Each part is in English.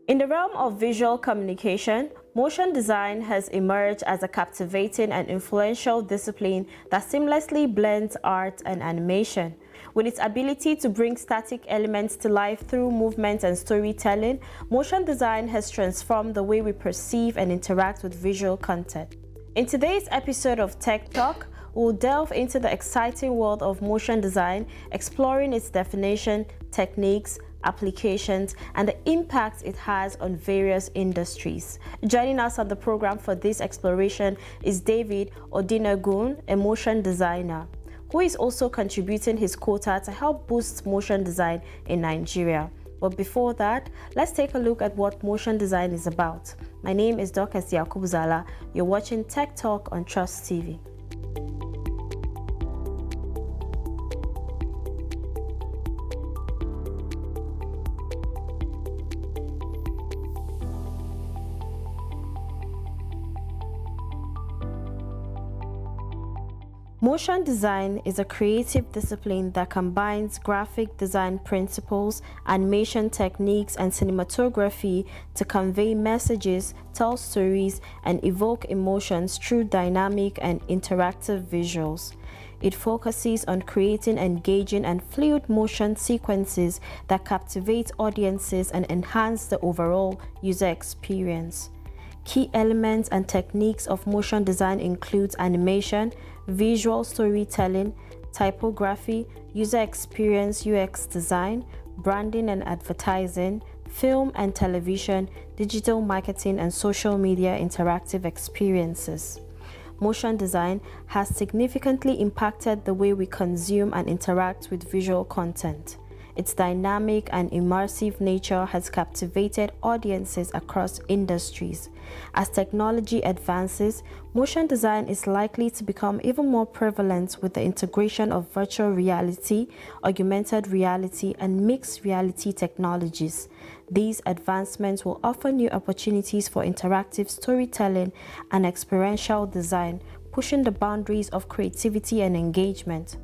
In the realm of visual communication, motion design has emerged as a captivating and influential discipline that seamlessly blends art and animation. With its ability to bring static elements to life through movement and storytelling, motion design has transformed the way we perceive and interact with visual content. In today's episode of Tech Talk, we'll delve into the exciting world of motion design, exploring its definition, techniques, applications, and the impact it has on various industries. Joining us on the program for this exploration is David Odinagun, a motion designer, who is also contributing his quota to help boost motion design in Nigeria. But before that, let's take a look at what motion design is about. My name is Dr. Yakubzala. You're watching Tech Talk on Trust TV. Motion design is a creative discipline that combines graphic design principles, animation techniques, and cinematography to convey messages, tell stories, and evoke emotions through dynamic and interactive visuals. It focuses on creating engaging and fluid motion sequences that captivate audiences and enhance the overall user experience. Key elements and techniques of motion design include animation, visual storytelling, typography, user experience UX design, branding and advertising, film and television, digital marketing, and social media interactive experiences. Motion design has significantly impacted the way we consume and interact with visual content. Its dynamic and immersive nature has captivated audiences across industries. As technology advances, motion design is likely to become even more prevalent with the integration of virtual reality, augmented reality, and mixed reality technologies. These advancements will offer new opportunities for interactive storytelling and experiential design, pushing the boundaries of creativity and engagement.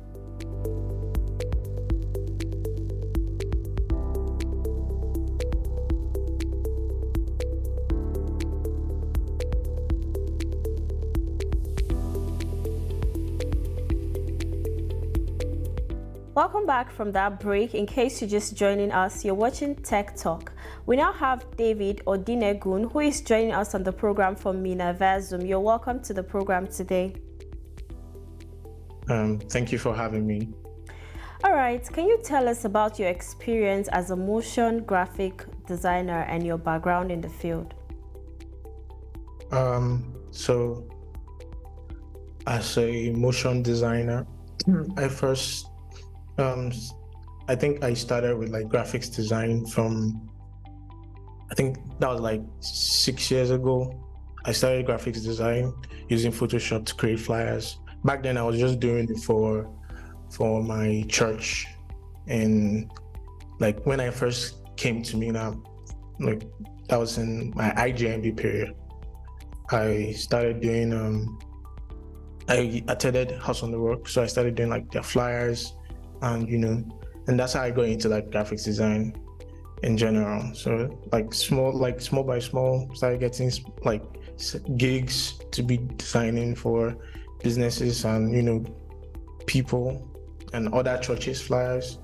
Welcome back from that break. In case you're just joining us, you're watching Tech Talk. We now have David Odinegun, who is joining us on the program from Zoom. You're welcome to the program today. Thank you for having me. All right, can you tell us about your experience as a motion graphic designer and your background in the field? So as a motion designer, I first I think I started with like graphics design I think that was like 6 years ago. I started graphics design using Photoshop to create flyers. Back then I was just doing it for my church. And like when I first came to Mina, like that was in my IJMB period. I started doing I attended House on the Work, so I started doing like their flyers, and that's how I got into like graphics design in general. So like small by small, started getting like gigs to be designing for businesses and people and other churches flyers.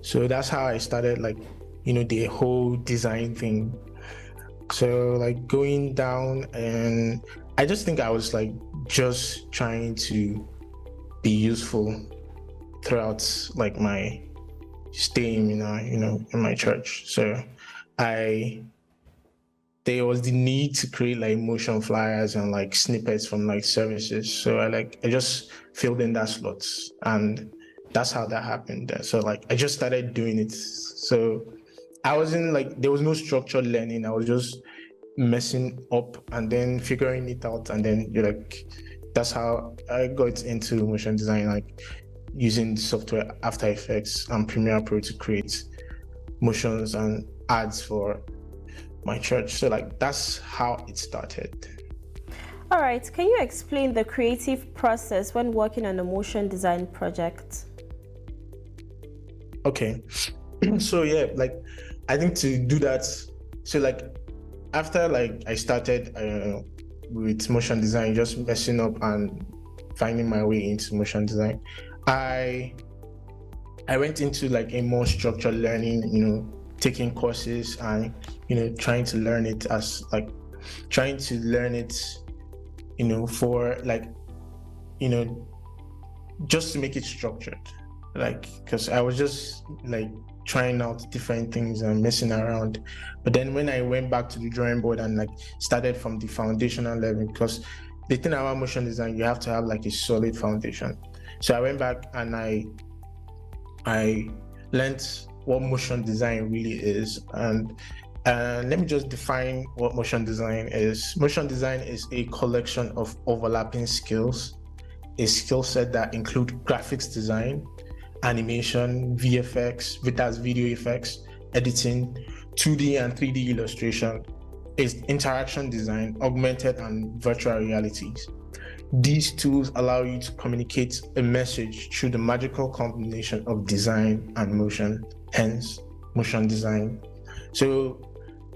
So that's how I started like the whole design thing. So like going down, and I just think I was like just trying to be useful throughout like my stay in my church. So there was the need to create like motion flyers and like snippets from like services. So I just filled in that slots, and that's how that happened. So like I just started doing it. So I wasn't like, there was no structured learning. I was just messing up and then figuring it out, and then that's how I got into motion design, like using software After Effects and Premiere Pro to create motions and ads for my church. So like that's how it started. All right, can you explain the creative process when working on a motion design project? Okay, so yeah, like I think to do that So like after like I started with motion design, just messing up and finding my way into motion design, I went into like a more structured learning, taking courses and trying to learn it for like just to make it structured, like because I was just like trying out different things and messing around. But then when I went back to the drawing board and like started from the foundational level, because the thing about motion design, you have to have like a solid foundation. So I went back and I learned what motion design really is. And let me just define what motion design is. Motion design is a collection of overlapping skills, a skill set that include graphics design, animation, VFX, that's video effects, editing, 2D and 3D illustration, is interaction design, augmented and virtual realities. These tools allow you to communicate a message through the magical combination of design and motion, hence motion design. So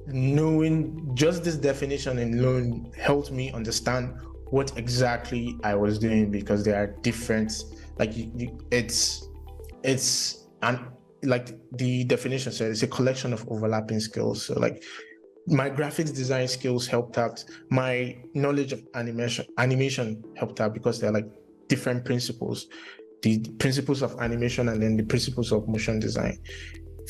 knowing just this definition alone helped me understand what exactly I was doing, because there are different, like it's and like the definition says, it's a collection of overlapping skills. So like my graphics design skills helped out, my knowledge of animation helped out, because they're like different principles, the principles of animation and then the principles of motion design.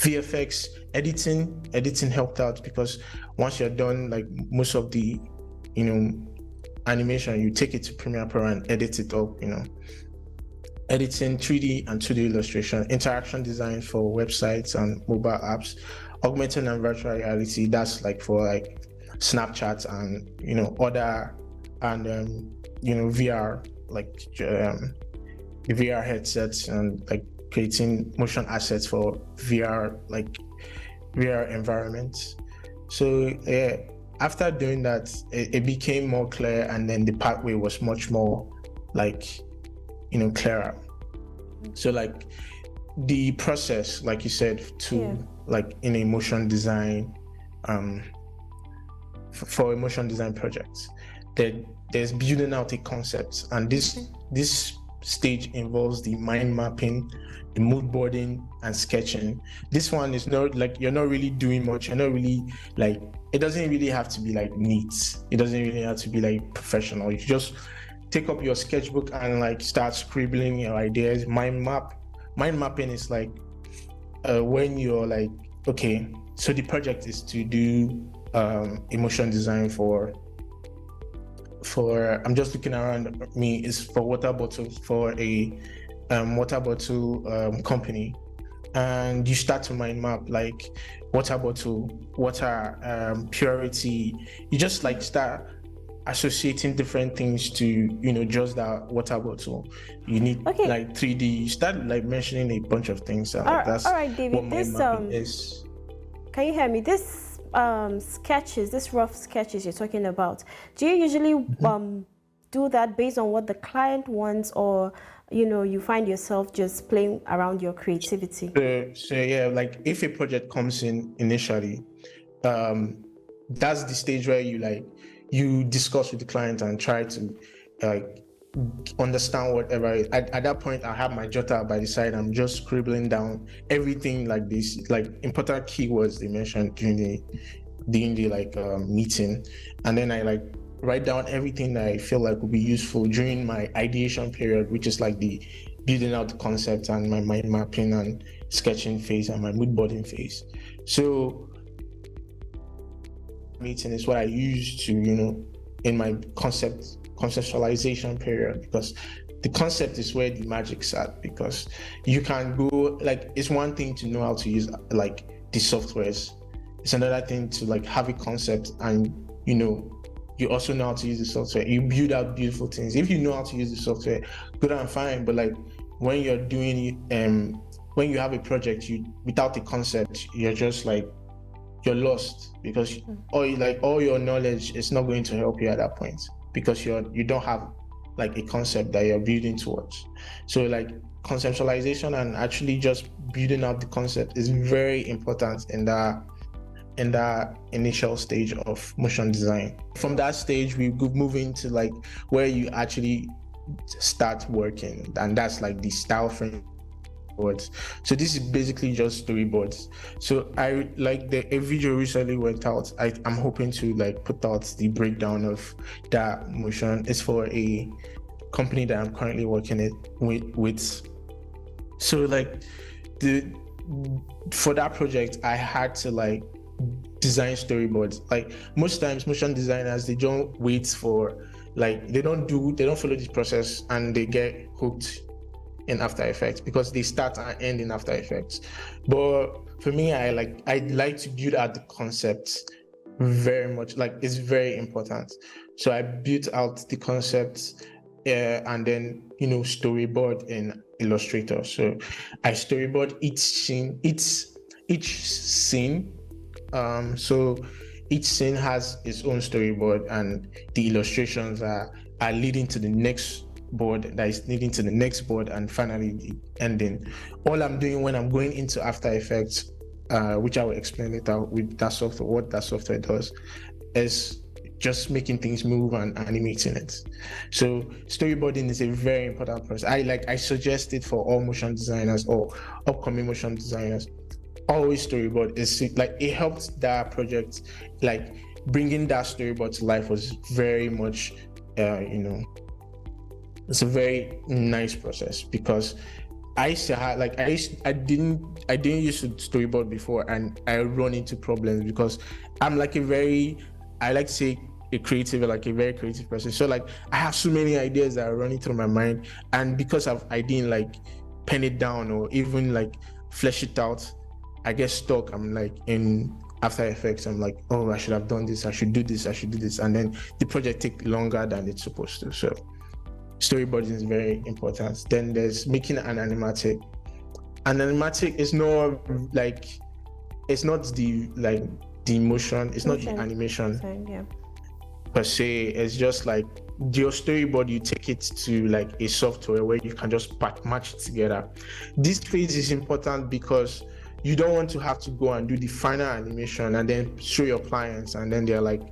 VFX editing helped out, because once you're done like most of the animation, you take it to Premiere Pro and edit it up, editing 3D and 2D illustration, interaction design for websites and mobile apps, augmented and virtual reality, that's like for like Snapchat and other, and VR, like the VR headsets, and like creating motion assets for VR, like VR environments. So yeah, after doing that, it became more clear, and then the pathway was much more like clearer. So like the process, like you said, to like in a motion design, for a motion design project, there's building out a concept, and this stage involves the mind mapping, the mood boarding, and sketching. This one is not like, you're not really doing much. You're not really like, it doesn't really have to be like neat. It doesn't really have to be like professional. You just take up your sketchbook and like start scribbling your ideas. Mind mapping is like when you're like, okay, so the project is to do emotion design for I'm just looking around me, is for water bottle, for a water bottle company. And you start to mind map like water bottle, water purity. You just like start associating different things to just that water bottle. You need like 3D. You start like mentioning a bunch of things. That's all right, David, what mind mapping is. Can you hear me? This sketches, this rough sketches you're talking about, do you usually do that based on what the client wants, or you find yourself just playing around your creativity? So yeah, like if a project comes in initially, that's the stage where you discuss with the client and try to like understand whatever. At that point, I have my jotter by the side. I'm just scribbling down everything, like this, like important keywords they mentioned during the like meeting, and then I like write down everything that I feel like would be useful during my ideation period, which is like the building out the concept and my mind mapping and sketching phase and my mood boarding phase. So meeting is what I use to in my conceptualization period, because the concept is where the magic's at. Because you can go, like, it's one thing to know how to use like the softwares, it's another thing to like have a concept and you also know how to use the software. You build out beautiful things. If you know how to use the software, good and fine. But like when you're doing it, when you have a project, without the concept, you're just like, you're lost, because all your knowledge is not going to help you at that point, because you don't have like a concept that you're building towards. So like conceptualization and actually just building out the concept is very important in that in that initial stage of motion design. From that stage, we could move into like where you actually start working, and that's like the style frame boards. So this is basically just storyboards. So I like a video recently went out. I'm hoping to like put out the breakdown of that motion. It's for a company that I'm currently working it with. So like for that project, I had to like design storyboards. Like most times motion designers, they don't wait for like they don't follow this process and they get hooked in After Effects because they start and end in After Effects. But for me, I like to build out the concepts very much. Like it's very important. So I built out the concepts and then storyboard in Illustrator. So I storyboard each scene. So each scene has its own storyboard, and the illustrations are leading to the next board that is leading to the next board, and finally the ending. All I'm doing when I'm going into After Effects, which I will explain later with that software, what that software does, is just making things move and animating it. So storyboarding is a very important process. I suggest it for all motion designers or upcoming motion designers. Always storyboard. Is like it helped that project, like bringing that storyboard to life was very much it's a very nice process because I didn't use to storyboard before, and I run into problems because I'm like I like to say a creative, like a very creative person. So like I have so many ideas that are running through my mind, and because I didn't like pen it down or even like flesh it out, I get stuck. I'm like in After Effects, I'm like, oh, I should have done this, I should do this, and then the project takes longer than it's supposed to. So storyboarding is very important. Then there's making an animatic. An animatic is not like, it's not the motion, it's not the animation per se. It's just like your storyboard, you take it to like a software where you can just match it together. This phase is important because you don't want to have to go and do the final animation and then show your clients, and then they're like,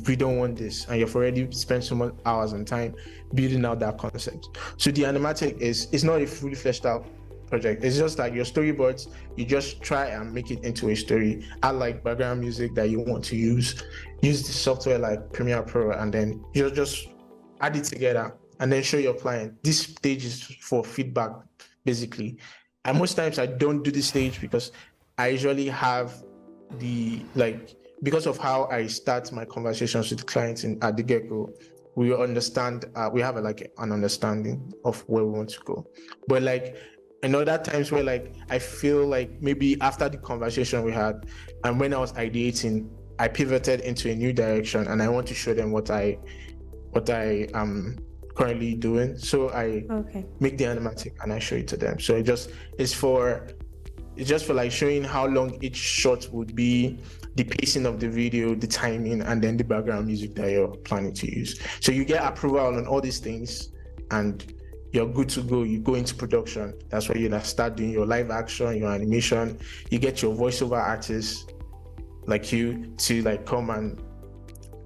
we don't want this, and you've already spent so much hours and time building out that concept. So the animatic it's not a fully fleshed out project. It's just like your storyboards, you just try and make it into a story. Add like background music that you want to use the software like Premiere Pro, and then you just add it together and then show your client. This stage is for feedback basically, and most times I don't do this stage because I usually have because of how I start my conversations with clients at the get-go, we understand, we have an understanding of where we want to go. But like, in other times where like, I feel like maybe after the conversation we had, and when I was ideating, I pivoted into a new direction and I want to show them what I am currently doing. So I make the animatic and I show it to them. So it's just for like showing how long each shot would be, the pacing of the video, the timing, and then the background music that you're planning to use. So you get approval on all these things and you're good to go. You go into production. That's where you start doing your live action, your animation. You get your voiceover artists like you to like come and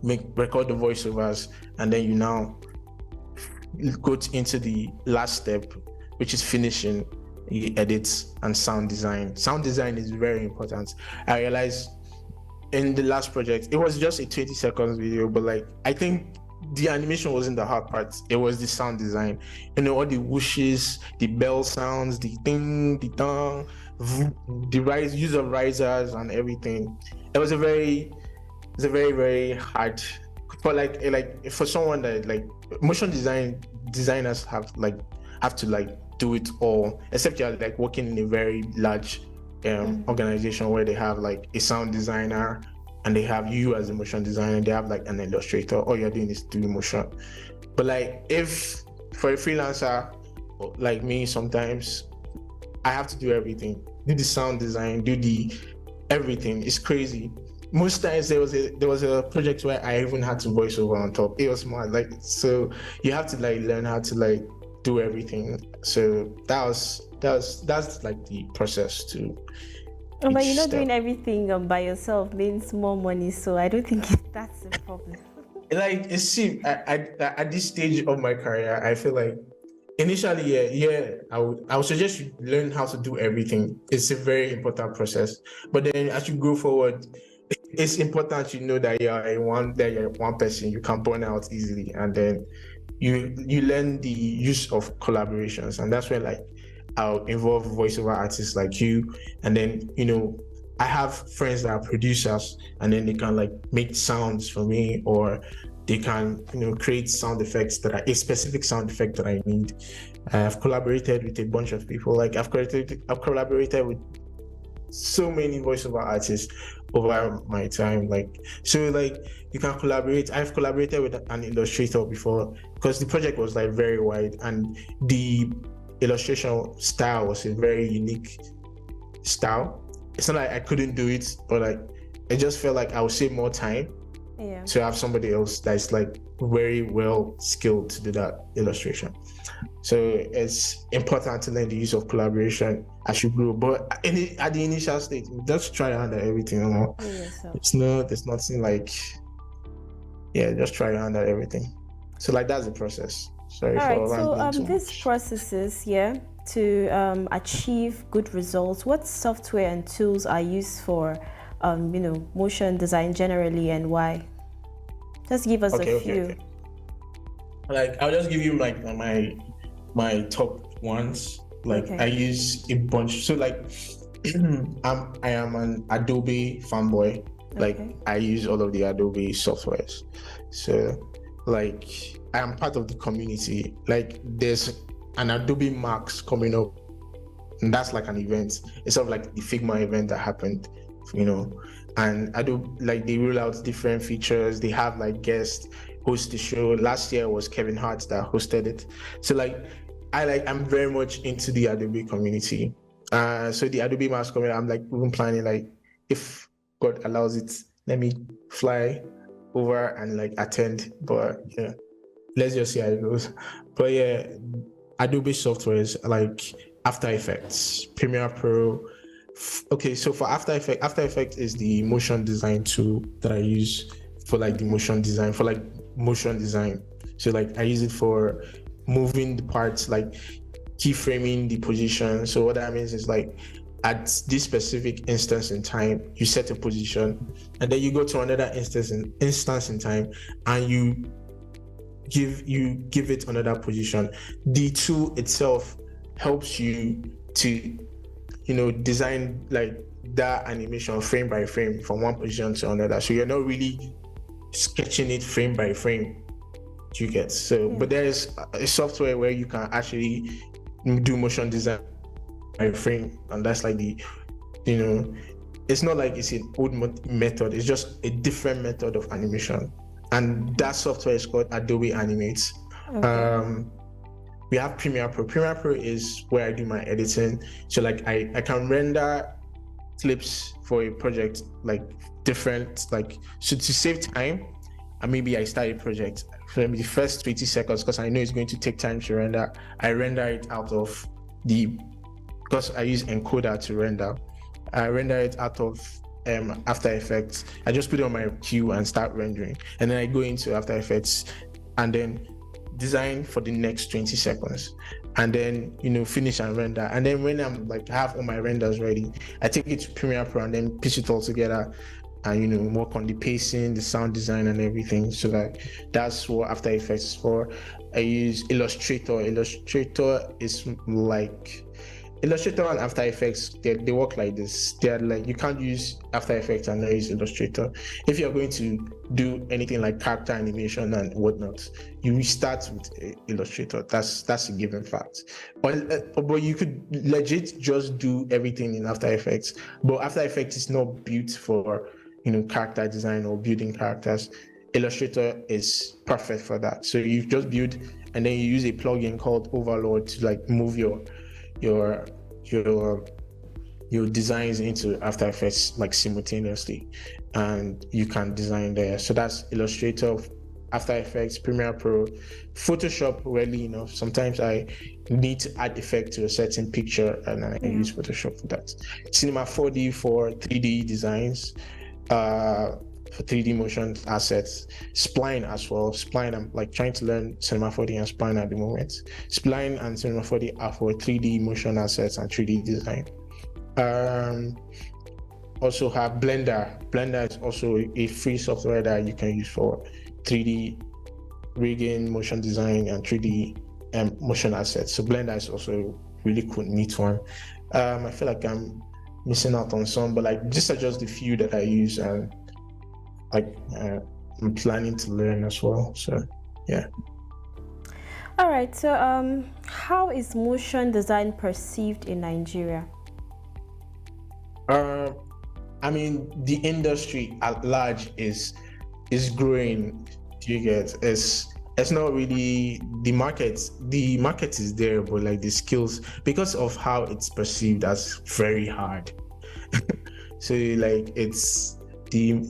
record the voiceovers, and then you now go into the last step, which is finishing edits and sound design. Sound design is very important. I realized in the last project, it was just a 20 seconds video, but like I think the animation wasn't the hard part. It was the sound design. All the whooshes, the bell sounds, the ding, the dong, the use of risers and everything. It was a very, very hard for someone that like motion designers have to like do it all, except you're like working in a very large organization where they have like a sound designer and they have you as a motion designer, they have like an illustrator. All you're doing is doing motion. But like, if for a freelancer like me, sometimes I have to do everything, do the sound design, do the everything. It's crazy. Most times there was a project where I even had to voice over on top. It was mad. Like, so you have to like learn how to like do everything. So that's like the process too. But each you're not step. doing everything by yourself means more money, so I don't think that's the problem. Like, it seems at this stage of my career, I feel like initially, I would suggest you learn how to do everything. It's a very important process. But then as you go forward, it's important you know that you're one person, you can burn out easily, and then you learn the use of collaborations, and that's where like I'll involve voiceover artists like you, and then I have friends that are producers, and then they can like make sounds for me, or they can create sound effects that are a specific sound effect that I need. I've collaborated with a bunch of people. Like I've collaborated with so many voiceover artists over my time. Like, so like you can collaborate. I've collaborated with an illustrator before because the project was like very wide, and the illustration style was a very unique style. It's not like I couldn't do it, but like I just felt like I would save more time Yeah. to have somebody else that's like very well skilled to do that illustration. So it's important to learn the use of collaboration as you grow. But at the initial stage, just try to handle everything. Do yourself. There's nothing like, just try to handle everything. So like that's the process. Sorry All right. for So rambling too these much. processes, yeah, to achieve good results. What software and tools are used for, motion design generally, and why? Just give us a few. Okay. Like I'll just give you like my top ones. Like Okay. I use a bunch. So like I am an Adobe fanboy. Like Okay. I use all of the Adobe softwares. So like I am part of the community. Like there's an Adobe Max coming up, and that's like an event. It's sort of like the Figma event that happened, you know. And Adobe, like they roll out different features. They have like guests host the show. Last year was Kevin Hart that hosted it. So like I'm very much into the Adobe community. So the Adobe Max community, I'm like even planning like if God allows it, let me fly over and like attend. But yeah, let's just see how it goes. But yeah, Adobe softwares like After Effects, Premiere Pro. Okay, so for After Effects is the motion design tool that I use for like the motion design, for like motion design. So like I use it for moving the parts, like keyframing the position. So what that means is like at this specific instance in time, you set a position, and then you go to another instance in time, and you give it another position. The tool itself helps you to design like that animation frame by frame from one position to another, so you're not really sketching it frame by frame. You get so But there is a software where you can actually do motion design by frame, and that's like it's not like it's an old method, it's just a different method of animation, and that software is called Adobe Animate. Okay. We have Premiere Pro. Premiere Pro is where I do my editing. So like I can render clips for a project like different, like, so to save time, and maybe I start a project for maybe the first 20 seconds because I know it's going to take time to render. I render it out of because I use encoder to render. I render it out of After Effects. I just put it on my queue and start rendering, and then I go into After Effects and then design for the next 20 seconds, and then finish and render. And then when I'm like have all my renders ready, I take it to Premiere Pro and then piece it all together and work on the pacing, the sound design and everything. So that's what After Effects is for. I use Illustrator. Illustrator and After Effects, they work like this. They're like, you can't use After Effects and not use Illustrator. If you're going to do anything like character animation and whatnot, you start with Illustrator. That's a given fact. But you could legit just do everything in After Effects. But After Effects is not built for character design or building characters. Illustrator is perfect for that. So you just build, and then you use a plugin called Overlord to like move your designs into After Effects like simultaneously, and you can design there. So that's Illustrator, After Effects, Premiere Pro, Photoshop. Rarely enough. Sometimes I need to add effect to a certain picture, and I use Photoshop for that. Cinema 4D for 3D designs, for 3D motion assets. Spline as well. Spline, I'm like trying to learn Cinema 4D and Spline at the moment. Spline and Cinema 4D are for 3D motion assets and 3D design. Also have Blender. Blender is also a free software that you can use for 3D rigging, motion design, and 3D motion assets. So Blender is also a really cool, neat one. I feel like I'm missing out on some, but like these are just the few that I use, and like I'm planning to learn as well. So yeah. All right. So how is motion design perceived in Nigeria? I mean, the industry at large is growing. Do you get? It's not really the market. The market is there, but like the skills, because of how it's perceived as very hard. So like it's the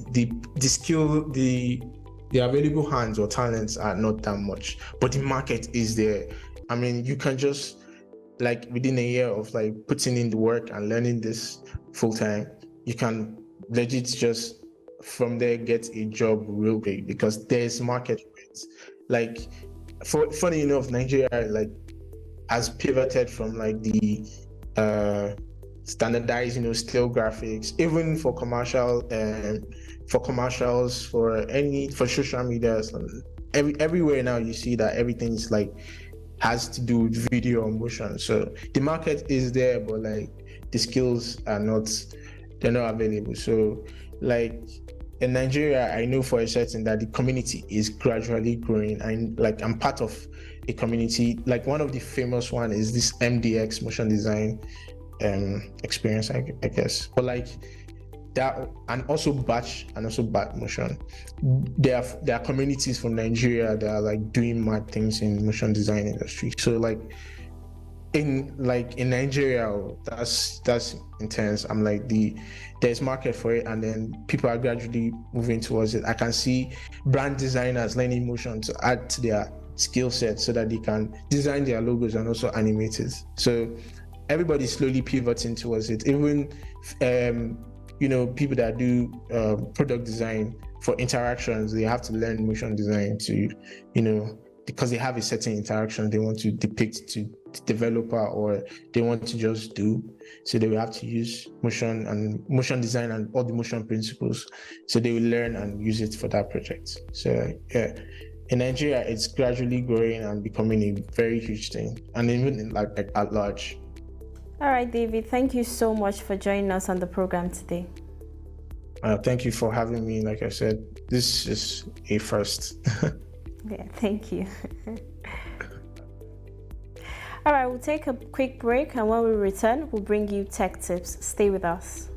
skill, the available hands or talents are not that much, but the market is there. I mean, you can just like within a year of like putting in the work and learning this full time, you can legit just from there get a job real big because there's market for it. Like, funny enough, Nigeria like has pivoted from like the standardized, still graphics, even for commercials, for social media. Everywhere now you see that everything's like has to do with video or motion. So the market is there, but like the skills are not, they're not available. So like in Nigeria, I know for a certain that the community is gradually growing, and like I'm part of a community. Like one of the famous one is this MDX motion design experience, I guess. But like that, and also batch motion. There are communities from Nigeria that are like doing mad things in motion design industry. So like in Nigeria, that's intense. I'm like there's market for it, and then people are gradually moving towards it. I can see brand designers learning motion to add to their skill set so that they can design their logos and also animate it. So everybody's slowly pivoting towards it. Even people that do product design for interactions, they have to learn motion design to, because they have a certain interaction they want to depict to the developer, or they want to just do. So they will have to use motion design and all the motion principles. So they will learn and use it for that project. So yeah, in Nigeria, it's gradually growing and becoming a very huge thing, and even like at large. All right, David, thank you so much for joining us on the program today. Thank you for having me. Like I said, this is a first. Yeah, thank you. All right, we'll take a quick break, and when we return, we'll bring you tech tips. Stay with us.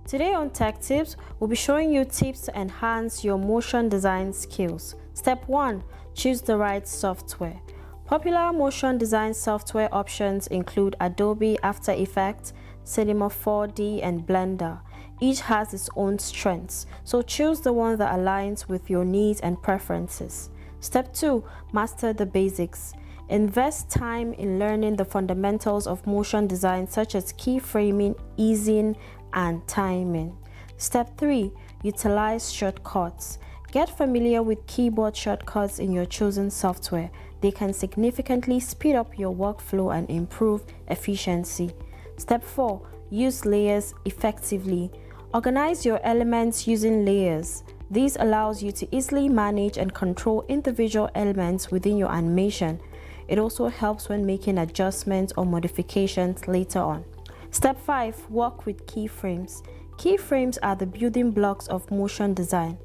Today on Tech Tips, we'll be showing you tips to enhance your motion design skills. Step 1. Choose the right software. Popular motion design software options include Adobe After Effects, Cinema 4D, and Blender. Each has its own strengths, so choose the one that aligns with your needs and preferences. Step 2. Master the basics. Invest time in learning the fundamentals of motion design such as keyframing, easing, and timing. Step 3. Utilize shortcuts. Get familiar with keyboard shortcuts in your chosen software. They can significantly speed up your workflow and improve efficiency. Step 4. Use layers effectively. Organize your elements using layers. This allows you to easily manage and control individual elements within your animation. It also helps when making adjustments or modifications later on. Step 5. Work with keyframes. Keyframes are the building blocks of motion design.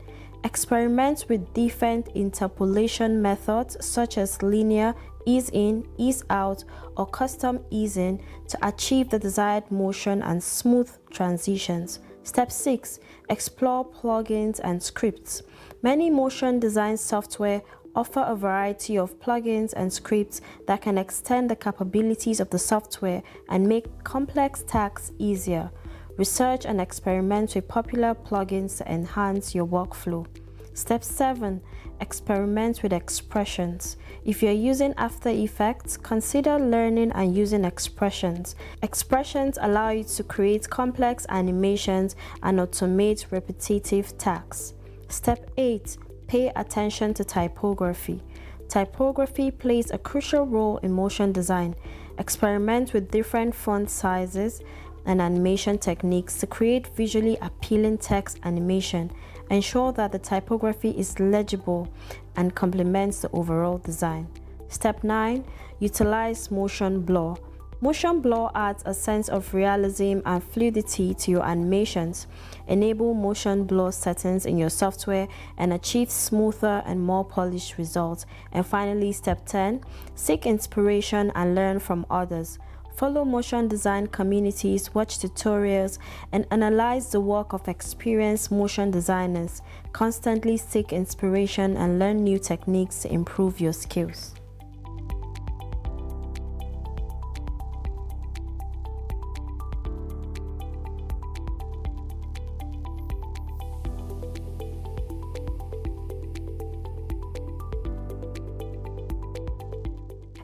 Experiment with different interpolation methods such as linear, ease in, ease out, or custom easing to achieve the desired motion and smooth transitions. Step 6. Explore plugins and scripts. Many motion design software offer a variety of plugins and scripts that can extend the capabilities of the software and make complex tasks easier. Research and experiment with popular plugins to enhance your workflow. Step 7. Experiment with expressions. If you're using After Effects, consider learning and using expressions. Expressions allow you to create complex animations and automate repetitive tasks. Step 8. Pay attention to typography. Typography plays a crucial role in motion design. Experiment with different font sizes and animation techniques to create visually appealing text animation. Ensure that the typography is legible and complements the overall design. Step 9. Utilize motion blur. Motion blur adds a sense of realism and fluidity to your animations. Enable motion blur settings in your software and achieve smoother and more polished results. And finally, step 10. Seek inspiration and learn from others. Follow motion design communities, watch tutorials, and analyze the work of experienced motion designers. Constantly seek inspiration and learn new techniques to improve your skills.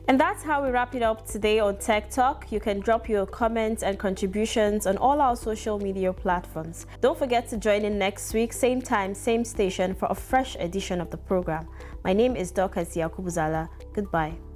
And that's how we wrap it up today on Tech Talk. You can drop your comments and contributions on all our social media platforms. Don't forget to join in next week, same time, same station, for a fresh edition of the program. My name is Dorcas Yakubuzala. Goodbye.